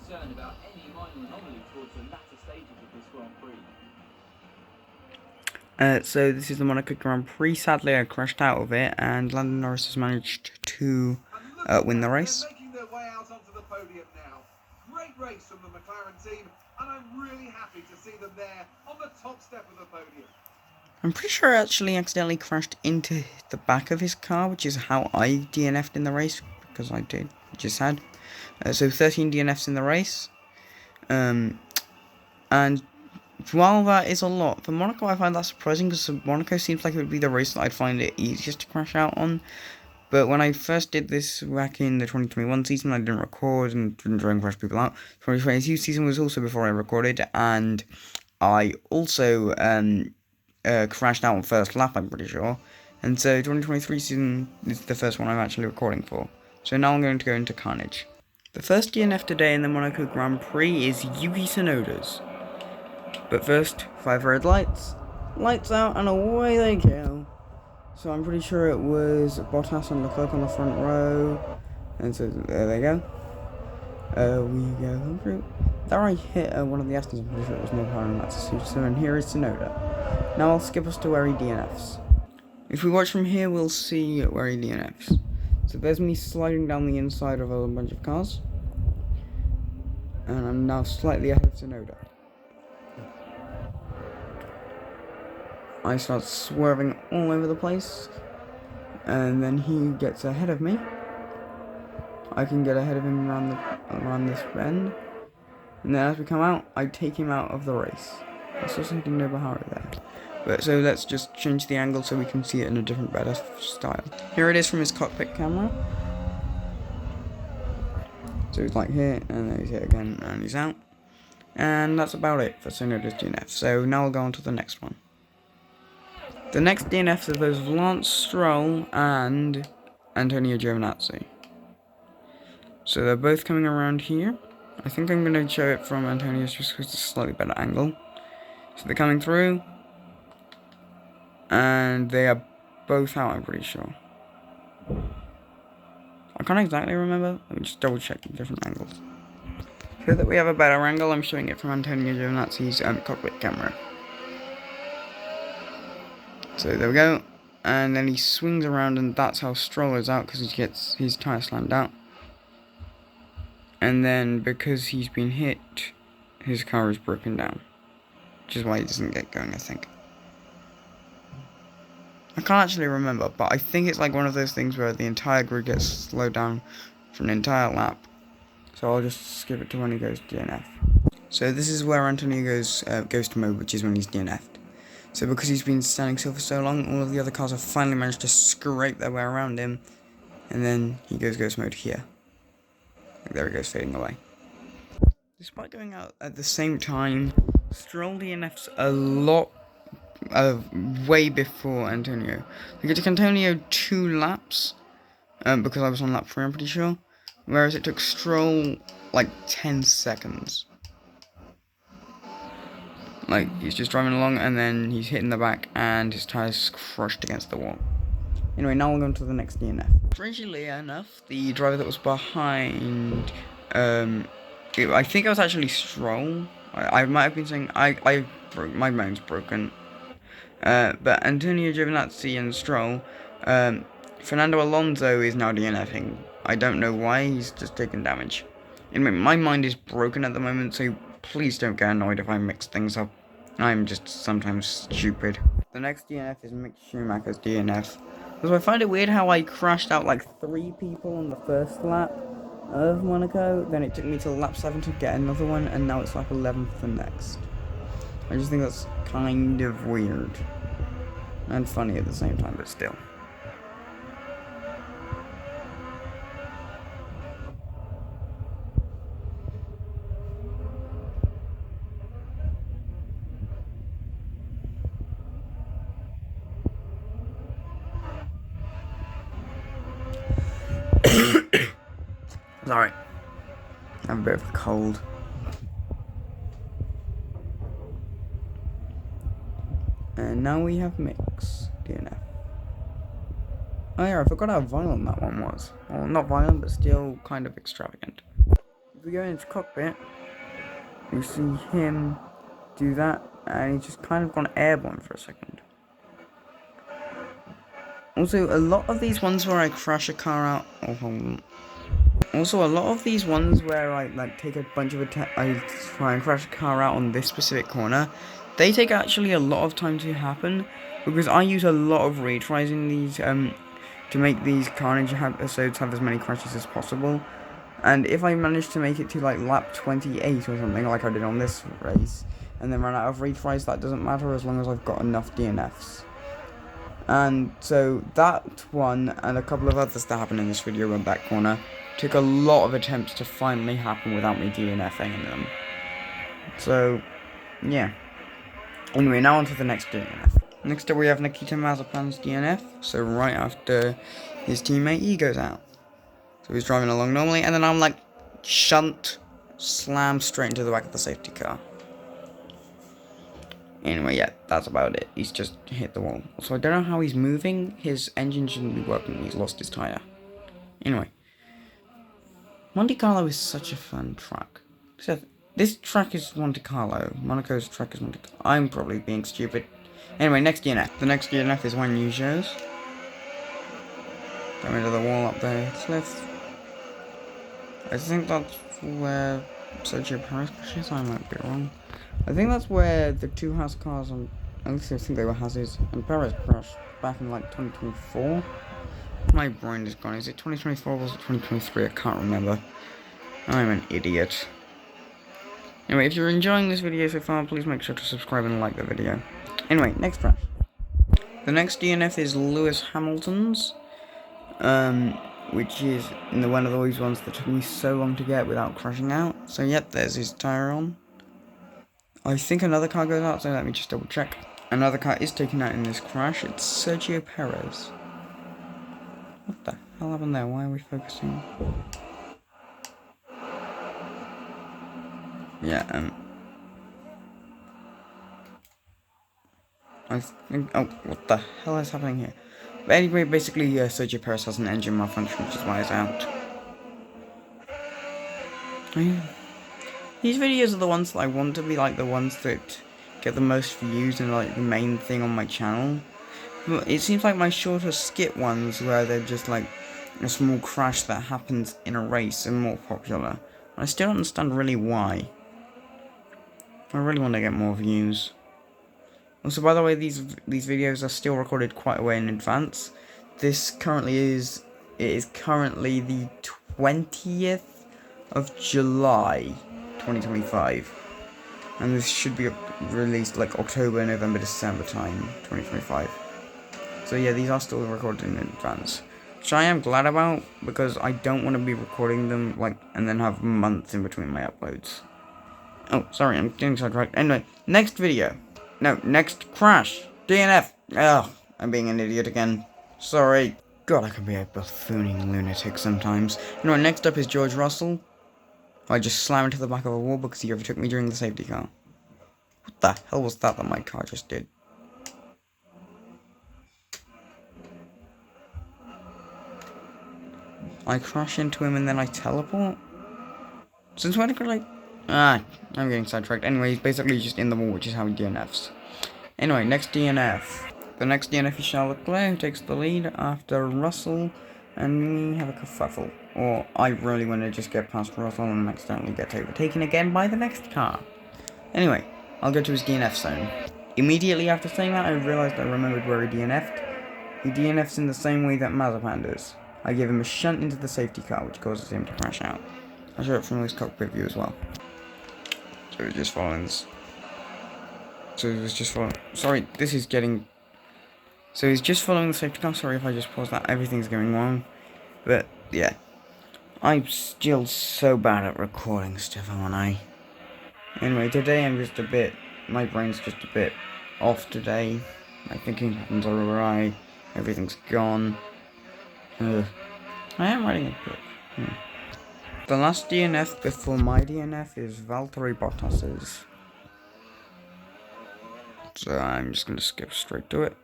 concerned about any minor anomaly towards the latter stages of this Grand Prix. So this is the Monaco Grand Prix. Sadly, I crashed out of it, and Lando Norris has managed to win the race. They're making their way out onto the podium now. Great race from the McLaren team, and I'm really happy to see them there on the top step of the podium. I'm pretty sure I actually accidentally crashed into the back of his car, which is how I DNF'd in the race, because I just had. So 13 DNFs in the race. And while that is a lot, for Monaco I find that surprising, because Monaco seems like it would be the race that I'd find it easiest to crash out on. But when I first did this back in the 2021 season, I didn't record and didn't try and crash people out. 2022 season was also before I recorded, and I also crashed out on first lap, I'm pretty sure. And so 2023 season is the first one I'm actually recording for. So now I'm going to go into Carnage. The first DNF today in the Monaco Grand Prix is Yuki Tsunoda's. But first, 5 red lights, lights out, and away they go. So I'm pretty sure it was Bottas and Leclerc on the front row, and so there they go. We go through. There I hit one of the Astons, I'm pretty sure it was no power in that so and here is Tsunoda. Now I'll skip us to where he DNFs. If we watch from here, we'll see where he DNFs. So there's me sliding down the inside of a bunch of cars, and I'm now slightly ahead of Tsunoda. I start swerving all over the place, and then he gets ahead of me. I can get ahead of him around this bend, and then as we come out, I take him out of the race. I saw something no Bahari there. But so let's just change the angle so we can see it in a different, better style. Here it is from his cockpit camera. So he's like here, and then he's here again, and he's out. And that's about it for Tsunoda's DNF. So now we'll go on to the next one. The next DNFs are those of Lance Stroll and Antonio Giovinazzi. So they're both coming around here. I think I'm going to show it from Antonio's just because it's a slightly better angle. So they're coming through, and they are both out, I'm pretty sure. I can't exactly remember. Let me just double check the different angles. So that we have a better angle, I'm showing it from Antonio Giovinazzi's cockpit camera. So there we go, and then he swings around, and that's how Stroll is out, because he gets his tyre slammed out. And then because he's been hit, his car is broken down, which is why he doesn't get going, I think. I can't actually remember, but I think it's like one of those things where the entire grid gets slowed down for an entire lap. So I'll just skip it to when he goes DNF. So this is where Antonio goes to mode, which is when he's DNF'd. So because he's been standing still for so long, all of the other cars have finally managed to scrape their way around him, and then he goes ghost mode here. There he goes, fading away. Despite going out at the same time, Stroll DNFs a lot way before Antonio. We took Antonio 2 laps, because I was on lap 3, I'm pretty sure, whereas it took Stroll like 10 seconds. Like, he's just driving along, and then he's hitting the back, and his tyres crushed against the wall. Anyway, now we'll go on to the next DNF. Strangely enough, the driver that was behind, I think it was actually Stroll. I might have been saying, my mind's broken. But Antonio Giovinazzi and Stroll, Fernando Alonso is now DNFing. I don't know why, he's just taken damage. Anyway, my mind is broken at the moment, so please don't get annoyed if I mix things up. I'm just sometimes stupid. The next DNF is Mick Schumacher's DNF. Because I find it weird how I crashed out like 3 people on the first lap of Monaco, then it took me till lap 7 to get another one, and now it's lap 11 for the next. I just think that's kind of weird. And funny at the same time, but still. Sorry, I have a bit of a cold. And now we have Mix DNF. Oh yeah, I forgot how violent that one was. Well, not violent, but still kind of extravagant. we go into cockpit, you see him do that, and he's just kind of gone airborne for a second. Also, a lot of these ones where I crash a car out. Oh, hold on. Also, a lot of these ones where I like take a bunch of I try and crash a car out on this specific corner, they take actually a lot of time to happen because I use a lot of retries in these to make these Carnage episodes have as many crashes as possible. And if I manage to make it to like lap 28 or something like I did on this race, and then run out of retries, that doesn't matter as long as I've got enough DNFs. And so that one and a couple of others that happened in this video on that corner took a lot of attempts to finally happen without me DNFing in them. So, yeah. Anyway, now on to the next DNF. Next up we have Nikita Mazepin's DNF, so right after his teammate E goes out. So he's driving along normally, and then I'm like, shunt, slam straight into the back of the safety car. Anyway, yeah, that's about it. He's just hit the wall. So I don't know how he's moving. His engine shouldn't be working. He's lost his tyre. Anyway. Monte Carlo is such a fun track. So this track is Monte Carlo. Monaco's track is Monte Carlo. I'm probably being stupid. Anyway, next DNF. The next DNF is Juan Yujo's. Got rid of the wall up there. I think that's where Sergio Perez crashes. I might be wrong. I think that's where the two Haas cars, at least I think they were Haas's, and Perez crashed back in like 2024. My brain is gone. Is it 2024 or was it 2023? I can't remember. I'm an idiot. Anyway, if you're enjoying this video so far, please make sure to subscribe and like the video. Anyway, next crash. The next DNF is Lewis Hamilton's, which is one of those ones that took me so long to get without crashing out. So yep, there's his tyre on. I think another car goes out, so let me just double check. Another car is taken out in this crash. It's Sergio Perez. What the hell happened there? Why are we focusing? Yeah, I think, oh, what the hell is happening here? But anyway, basically, Sergio Perez has an engine malfunction, which is why he's out. These videos are the ones that I want to be like the ones that get the most views and like the main thing on my channel. But it seems like my shorter skit ones, where they're just like a small crash that happens in a race, are more popular. I still don't understand really why. I really want to get more views. Also, by the way, these videos are still recorded quite a way in advance. This currently is currently the 20th of July, 2025, and this should be released like October, November, December time, 2025. So yeah, these are still recorded in advance, which I am glad about because I don't want to be recording them like and then have months in between my uploads. Oh, sorry, I'm getting sidetracked. Anyway, next video. No, next crash. DNF. Ugh, I'm being an idiot again. Sorry. God, I can be a buffooning lunatic sometimes. Anyway, next up is George Russell. I just slammed into the back of a wall because he overtook me during the safety car. What the hell was that my car just did? I crash into him and then I teleport? Since when could I... I'm getting sidetracked. Anyway, he's basically just in the wall, which is how he DNFs. Anyway, next DNF. The next DNF is Charles Leclerc, who takes the lead after Russell, and we have a kerfuffle. Or I really want to just get past Russell and accidentally get overtaken again by the next car. Anyway, I'll go to his DNF zone. Immediately after saying that, I realized I remembered where he DNF'd. He DNFs in the same way that Mazepin does. I give him a shunt into the safety car, which causes him to crash out. I'll show it from his cockpit view as well. So he's just following this. So he was just following... Sorry, this is getting... So he's just following the safety car. Sorry if I just paused that. Everything's going wrong. But, yeah. I'm still so bad at recording stuff, aren't I? Anyway, today I'm just a bit... My brain's just a bit off today. My thinking patterns are awry. Everything's gone. I am writing a book. The last DNF before my DNF is Valtteri Bottas's. So I'm just going to skip straight to it.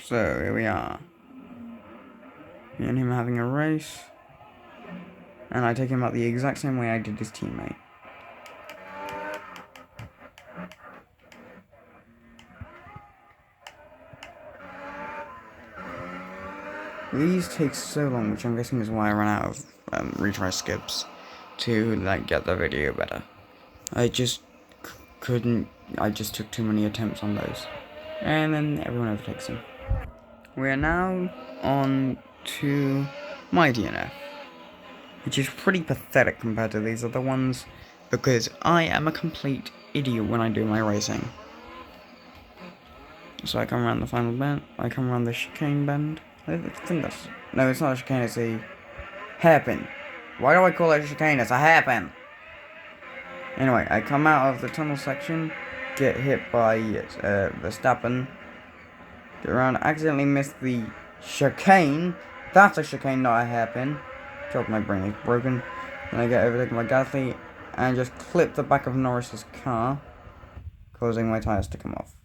So, here we are. Me and him having a race. And I take him out the exact same way I did his teammate. These take so long, which I'm guessing is why I ran out of retry skips to like get the video better. I just couldn't. I just took too many attempts on those, and then everyone overtakes them. We are now on to my DNF, which is pretty pathetic compared to these other ones, because I am a complete idiot when I do my racing. So I come around the final bend. I come around the chicane bend. I think that's... No, it's not a chicane, it's a hairpin. Why do I call it a chicane? It's a hairpin! Anyway, I come out of the tunnel section, get hit by Verstappen, get around, accidentally miss the chicane. That's a chicane, not a hairpin. God, my brain is broken. Then I get overtaken by Gasly, and just clip the back of Norris's car, causing my tyres to come off.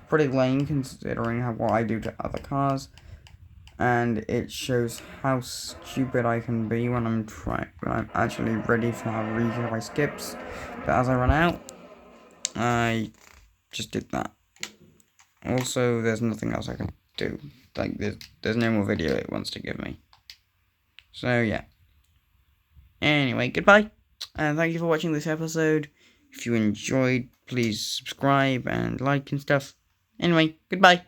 Pretty lame considering what I do to other cars, and it shows how stupid I can be when I'm actually ready to have retry skips. But as I run out, I just did that. Also, there's nothing else I can do. Like there's no more video it wants to give me. So yeah. Anyway, goodbye, and thank you for watching this episode. If you enjoyed, please subscribe and like and stuff. Anyway, goodbye.